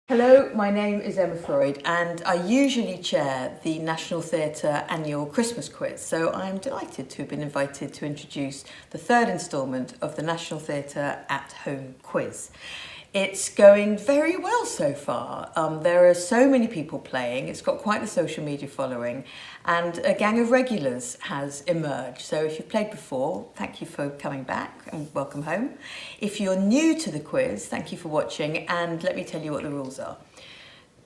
Hello, my name is Emma Freud and I usually chair the National Theatre annual Christmas quiz, so I'm delighted to have been invited to introduce the third instalment of the National Theatre at Home quiz. It's going very well so far. There are so many people playing, it's got quite the social media following, and a gang of regulars has emerged. So if you've played before, thank you for coming back and welcome home. If you're new to the quiz, thank you for watching, and let me tell you what the rules are.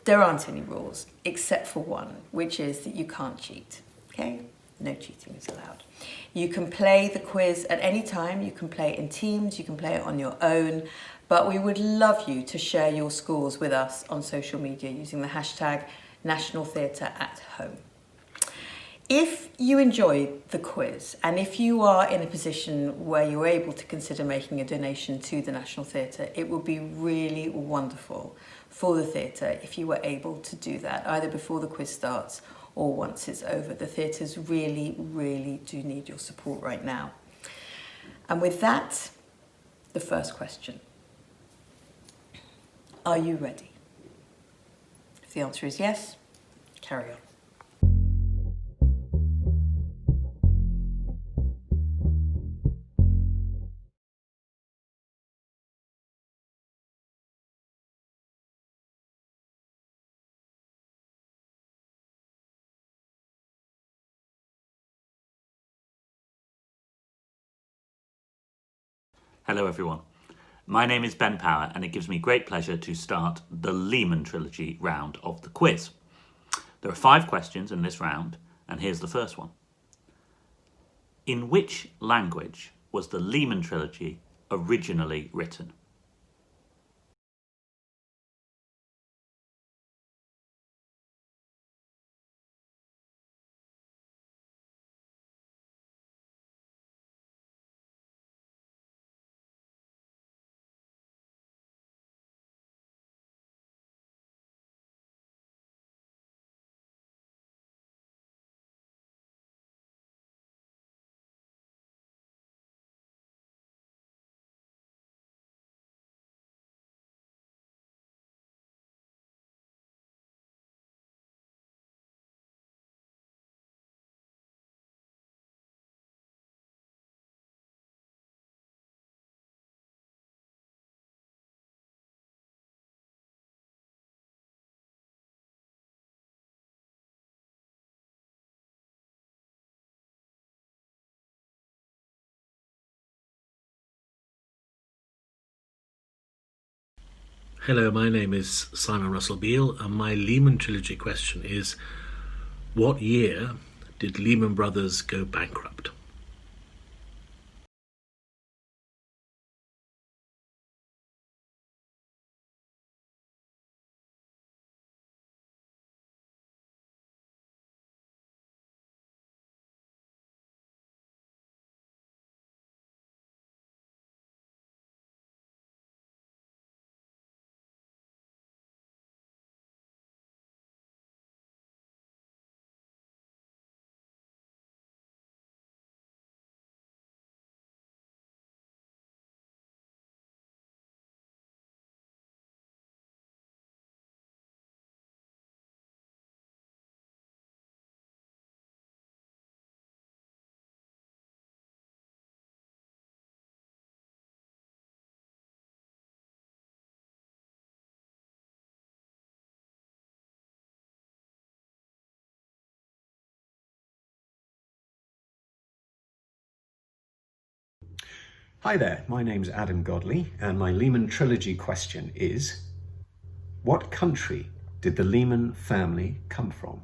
There aren't any rules, except for one, which is that you can't cheat, okay? No cheating is allowed. You can play the quiz at any time, you can play it in teams, you can play it on your own, but we would love you to share your scores with us on social media using the hashtag National Theatre at Home. If you enjoyed the quiz and if you are in a position where you're able to consider making a donation to the National Theatre, it would be really wonderful for the theatre if you were able to do that, either before the quiz starts or once it's over. The theatres really, really do need your support right now. And with that, the first question. Are you ready? If the answer is yes, carry on. Hello everyone, my name is Ben Power and it gives me great pleasure to start the Lehman Trilogy round of the quiz. There are 5 questions in this round and here's the first one. In which language was the Lehman Trilogy originally written? Hello, my name is Simon Russell Beale, and my Lehman Trilogy question is, what year did Lehman Brothers go bankrupt? Hi there, my name's Adam Godley, and my Lehman Trilogy question is, what country did the Lehman family come from?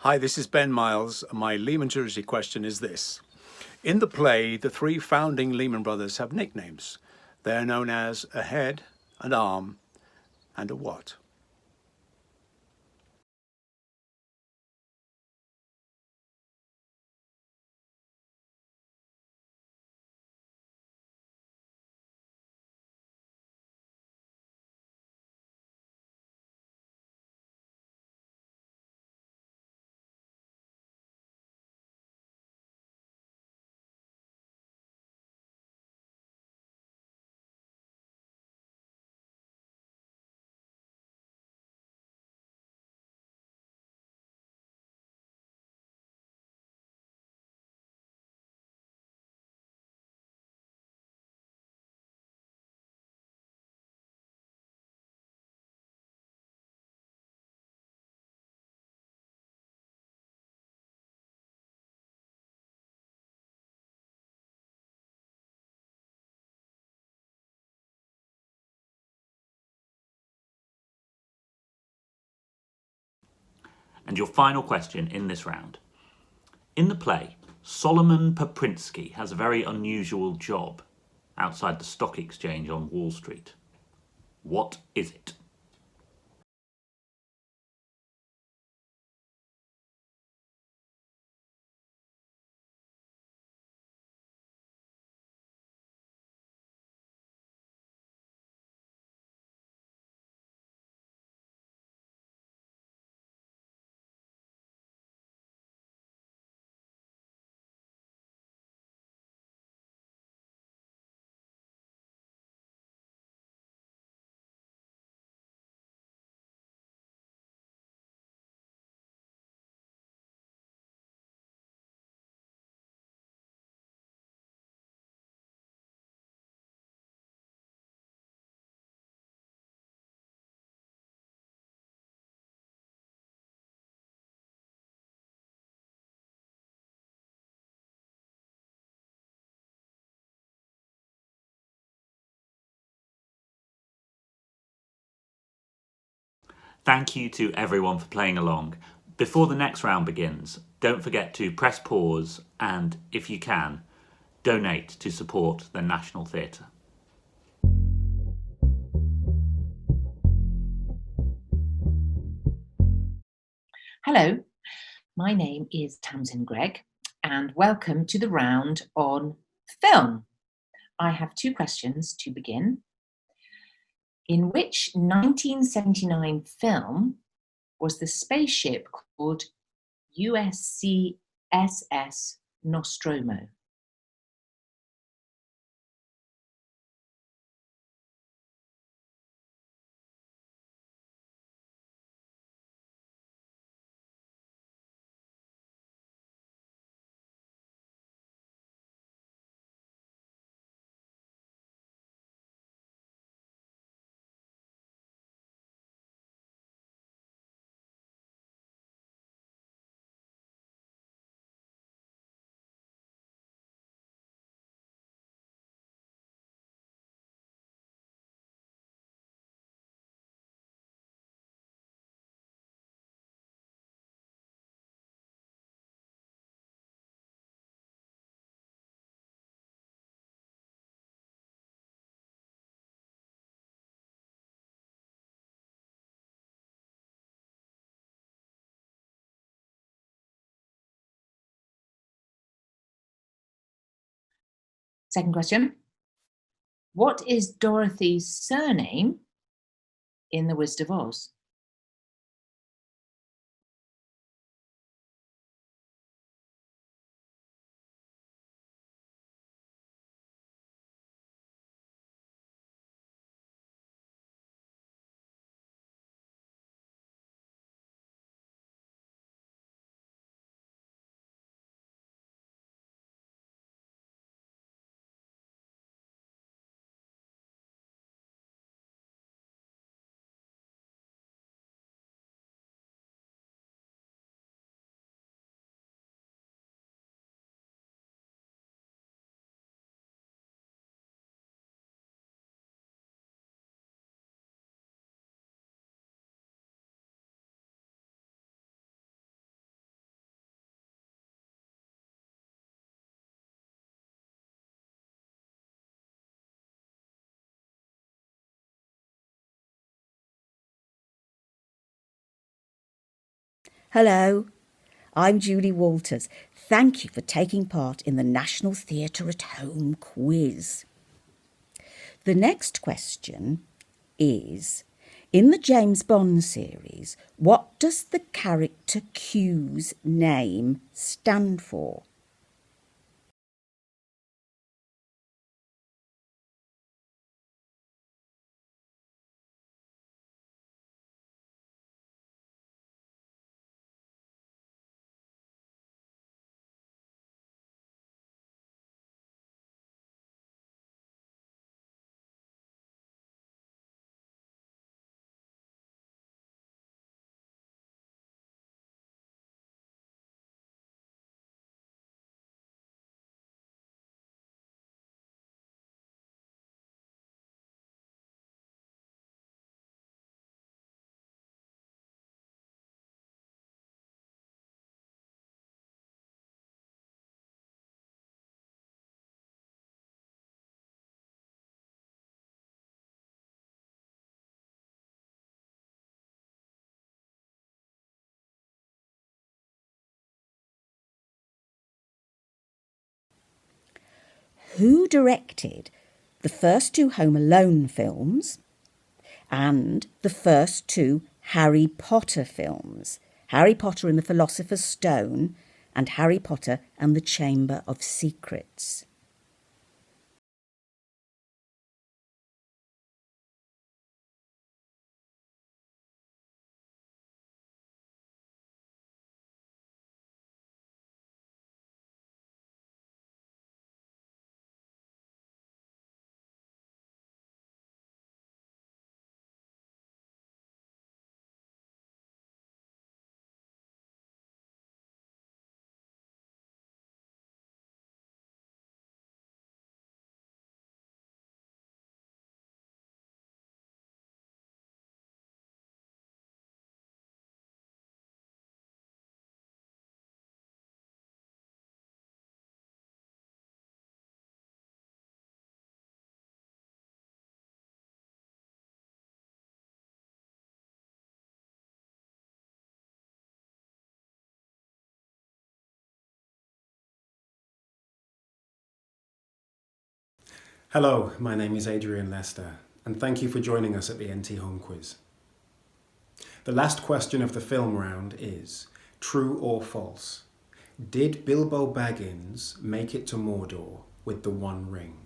Hi, this is Ben Miles. My Lehman Trilogy question is this. In the play, the three founding Lehman Brothers have nicknames. They are known as a head, an arm, and a what? And your final question in this round. In the play, Solomon Paprinskij has a very unusual job outside the stock exchange on Wall Street. What is it? Thank you to everyone for playing along. Before the next round begins, don't forget to press pause and, if you can, donate to support the National Theatre. Hello, my name is Tamsin Greig, and welcome to the round on film. I have two questions to begin. In which 1979 film was the spaceship called USCSS Nostromo? Second question. What is Dorothy's surname in The Wizard of Oz? Hello, I'm Julie Walters. Thank you for taking part in the National Theatre at Home quiz. The next question is, in the James Bond series, what does the character Q's name stand for? Who directed the first two Home Alone films and the first two Harry Potter films? Harry Potter and the Philosopher's Stone and Harry Potter and the Chamber of Secrets. Hello, my name is Adrian Lester, and thank you for joining us at the NT Home Quiz. The last question of the film round is, true or false? Did Bilbo Baggins make it to Mordor with the One Ring?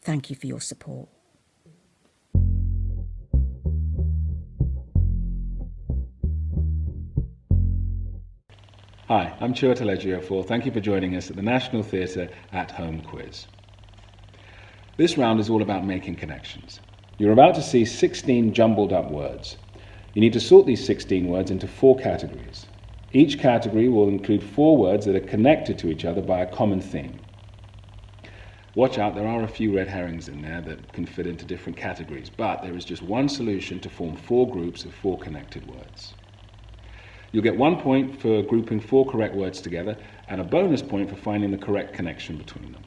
Thank you for your support. Hi, I'm Chiwetel Ejiofor. Thank you for joining us at the National Theatre at Home quiz. This round is all about making connections. You're about to see 16 jumbled up words. You need to sort these 16 words into 4 categories. Each category will include 4 words that are connected to each other by a common theme. Watch out, there are a few red herrings in there that can fit into different categories, but there is just one solution to form 4 groups of 4 connected words. You'll get 1 point for grouping 4 correct words together and a bonus point for finding the correct connection between them.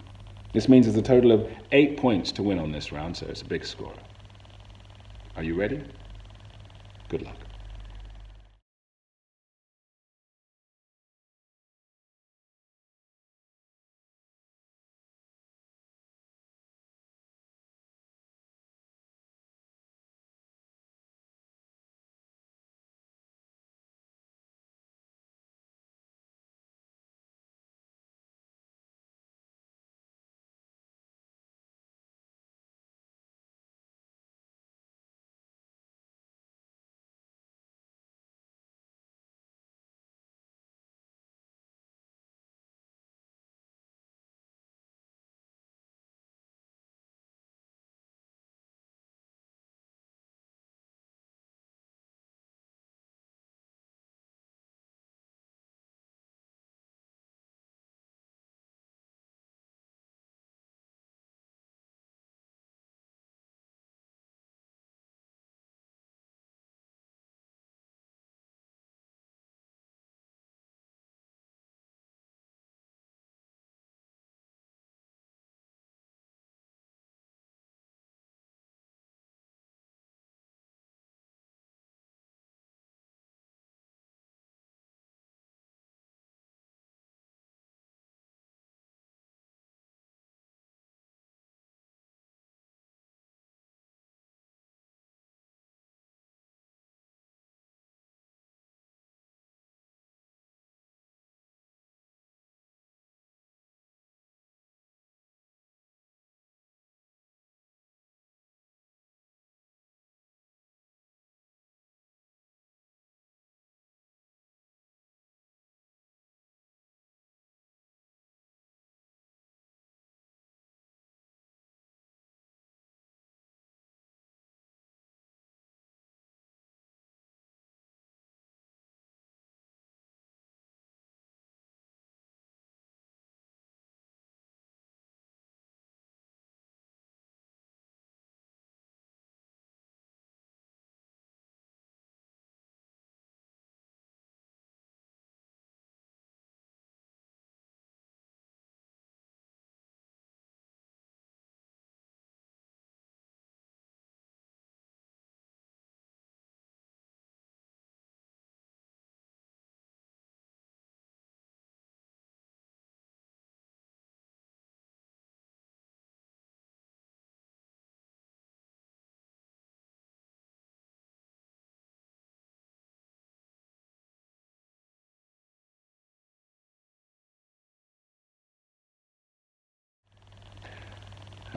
This means there's a total of 8 points to win on this round, so it's a big score. Are you ready? Good luck.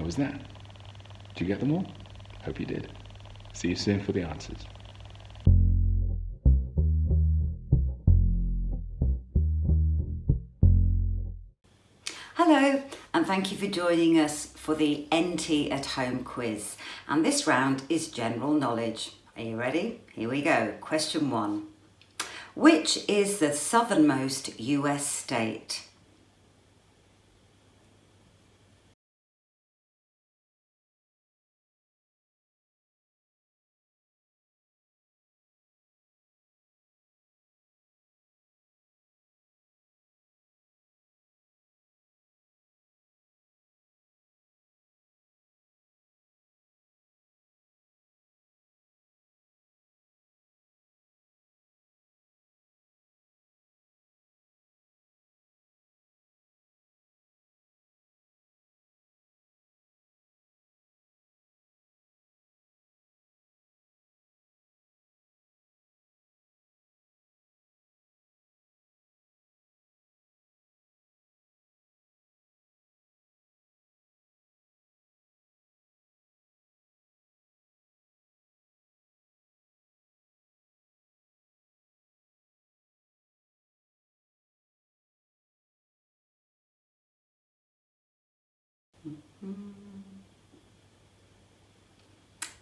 How was that? Did you get them all? Hope you did. See you soon for the answers. Hello, and thank you for joining us for the NT at Home quiz. And this round is general knowledge. Are you ready? Here we go. Question 1. Which is the southernmost US state?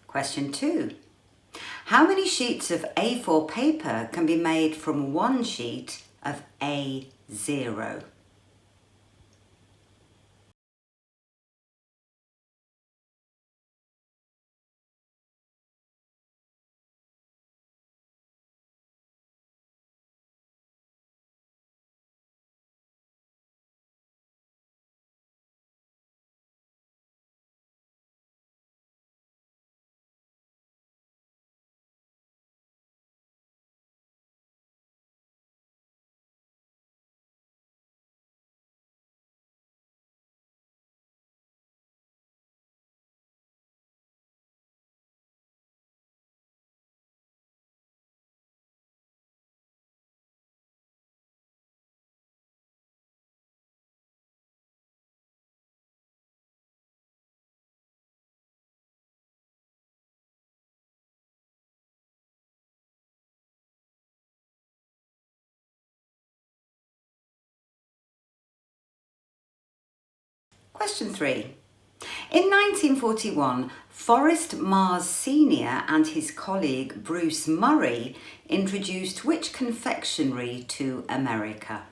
Question 2. How many sheets of A4 paper can be made from one sheet of A0? Question 3. In 1941, Forrest Mars Sr and his colleague Bruce Murrie introduced which confectionery to America?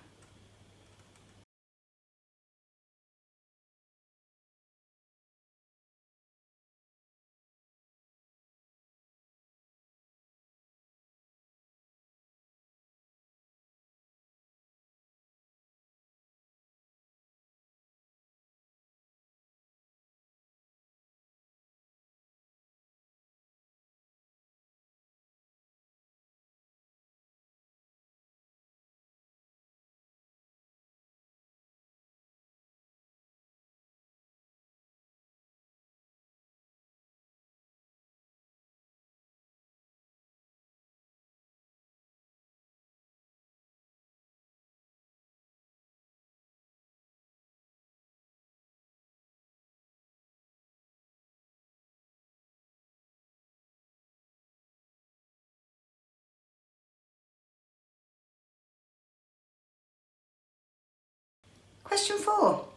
Question 4.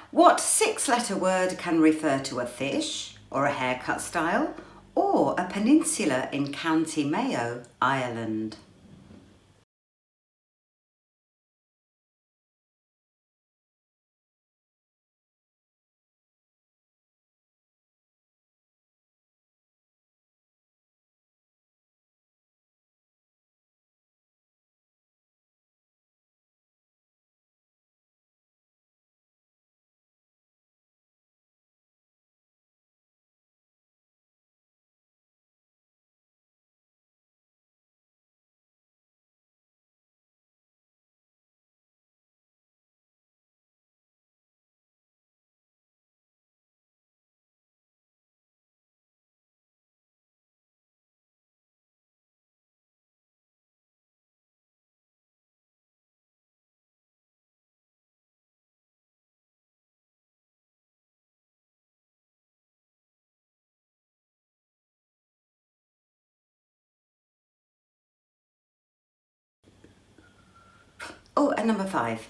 What 6-letter word can refer to a fish, or a haircut style, or a peninsula in County Mayo, Ireland? Oh, and number 5.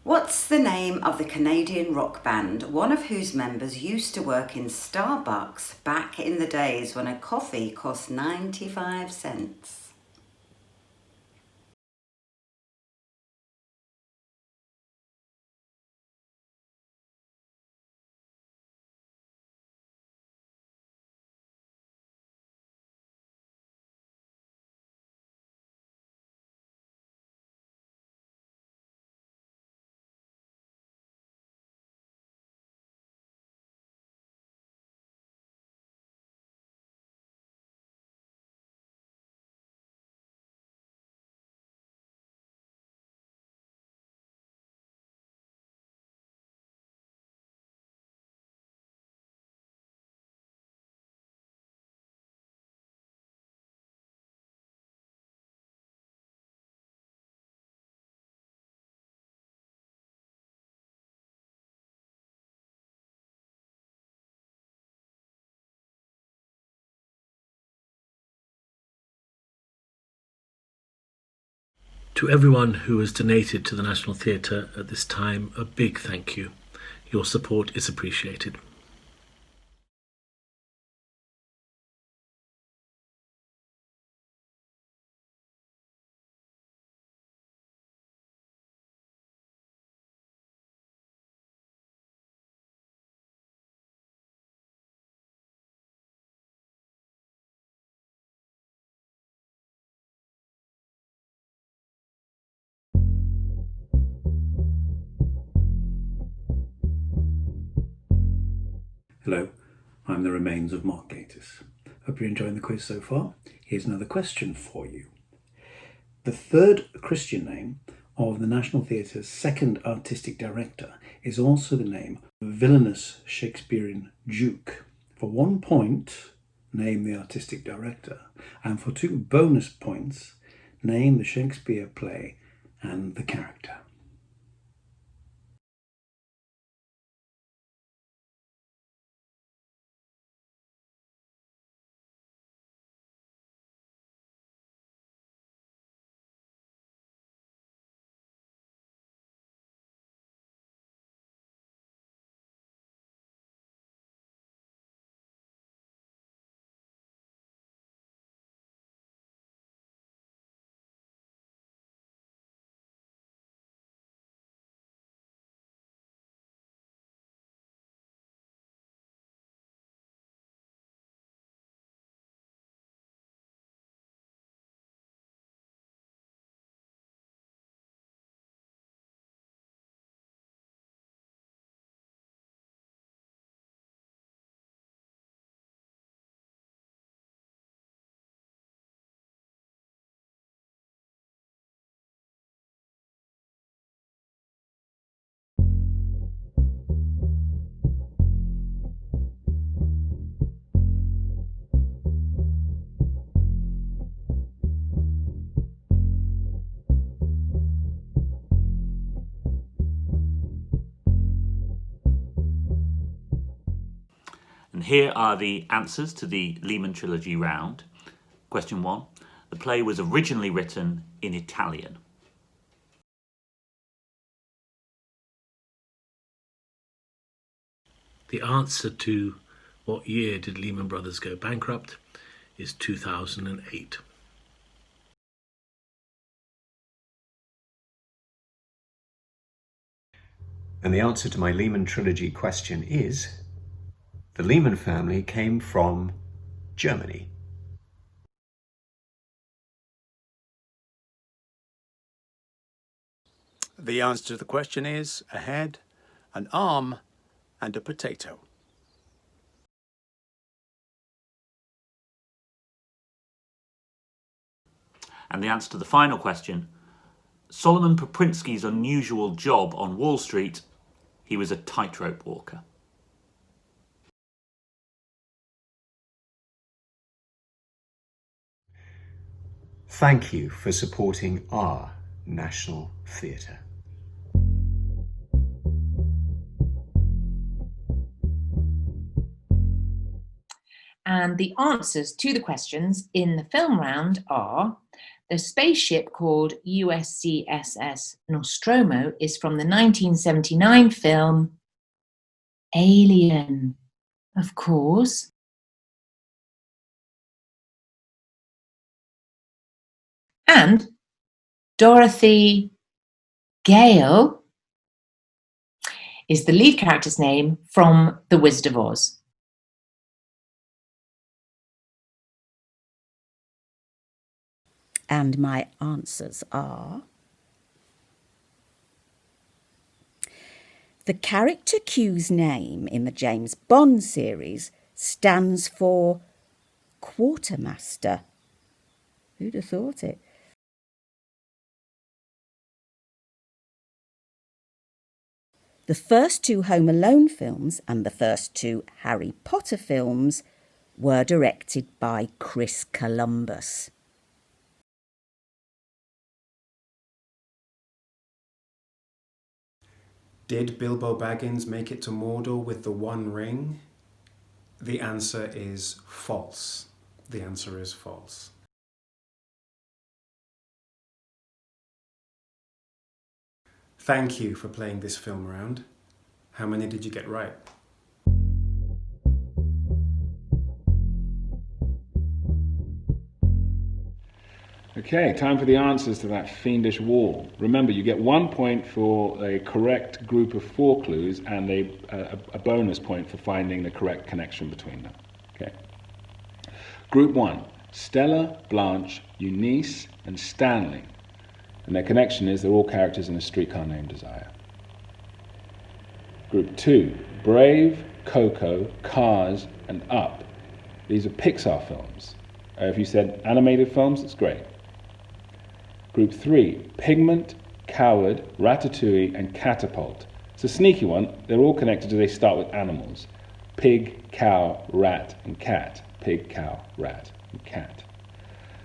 What's the name of the Canadian rock band, one of whose members used to work in Starbucks back in the days when a coffee cost 95 cents? To everyone who has donated to the National Theatre at this time, a big thank you. Your support is appreciated. Hello, I'm the remains of Mark Gatiss. Hope you're enjoying the quiz so far. Here's another question for you. The third Christian name of the National Theatre's second artistic director is also the name of a villainous Shakespearean duke. For 1 point, name the artistic director, and for 2 bonus points, name the Shakespeare play and the character. And here are the answers to the Lehman Trilogy round. Question 1. The play was originally written in Italian. The answer to what year did Lehman Brothers go bankrupt is 2008. And the answer to my Lehman Trilogy question is, the Lehman family came from Germany. The answer to the question is a head, an arm, and a potato. And the answer to the final question, Solomon Paprinskij's unusual job on Wall Street, he was a tightrope walker. Thank you for supporting our National Theatre. And the answers to the questions in the film round are: The spaceship called USCSS Nostromo is from the 1979 film Alien, of course. And Dorothy Gale is the lead character's name from The Wizard of Oz. And my answers are: the character Q's name in the James Bond series stands for Quartermaster. Who'd have thought it? The first 2 Home Alone films and the first 2 Harry Potter films were directed by Chris Columbus. Did Bilbo Baggins make it to Mordor with the One Ring? The answer is false. The answer is false. Thank you for playing this film round. How many did you get right? Okay, time for the answers to that fiendish wall. Remember, you get 1 point for a correct group of 4 clues and a bonus point for finding the correct connection between them. Okay. Group 1, Stella, Blanche, Eunice, and Stanley. And their connection is they're all characters in A Streetcar Named Desire. Group 2, Brave, Coco, Cars, and Up. These are Pixar films. If you said animated films, that's great. Group 3, Pigment, Coward, Ratatouille, and Catapult. It's a sneaky one. They're all connected as they start with animals. Pig, cow, rat, and cat. Pig, cow, rat, and cat.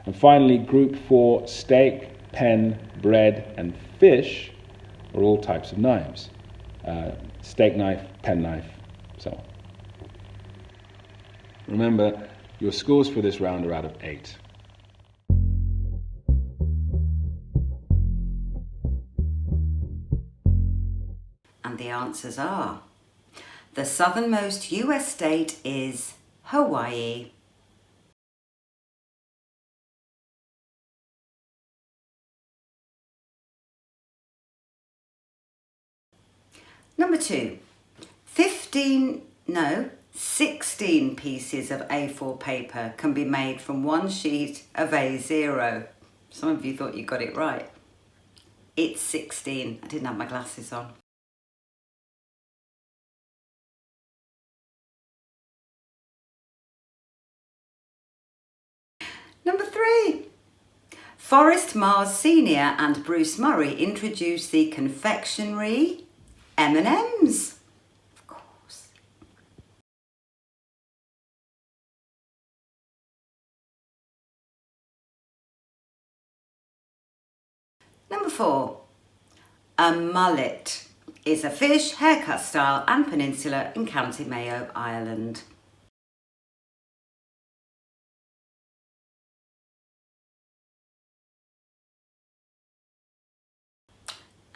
And finally, Group 4, Steak, Pen, Bread, and Fish are all types of knives. Steak knife, pen knife, so on. Remember, your scores for this round are out of 8. And the answers are: the southernmost US state is Hawaii. Number 2, 16 pieces of A4 paper can be made from one sheet of A0. Some of you thought you got it right. It's 16. I didn't have my glasses on. Number 3, Forrest Mars Sr and Bruce Murrie introduced the confectionery M&Ms. Of course. Number 4, a mullet is a fish, haircut style and peninsula in County Mayo, Ireland.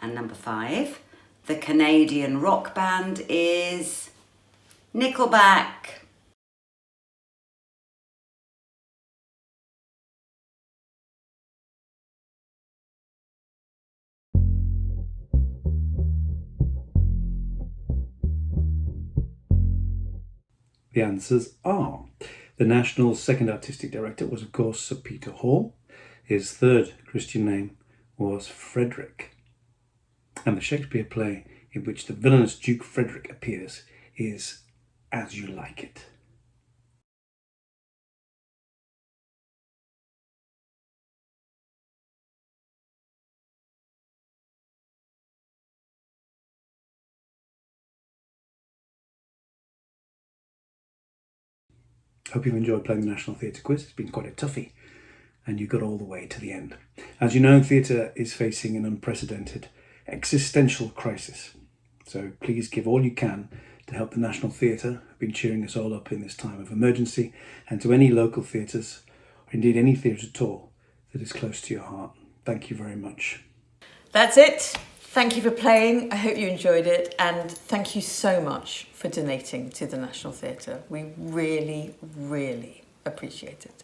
And number 5, the Canadian rock band is Nickelback. The answers are: the National's second artistic director was, of course, Sir Peter Hall. His third Christian name was Frederick. And the Shakespeare play in which the villainous Duke Frederick appears is As You Like It. Hope you've enjoyed playing the National Theatre Quiz. It's been quite a toughie, and you got all the way to the end. As you know, theatre is facing an unprecedented existential crisis. So please give all you can to help the National Theatre, who've been cheering us all up in this time of emergency, and to any local theatres, or indeed any theatre at all, that is close to your heart. Thank you very much. That's it. Thank you for playing. I hope you enjoyed it. And thank you so much for donating to the National Theatre. We really, really appreciate it.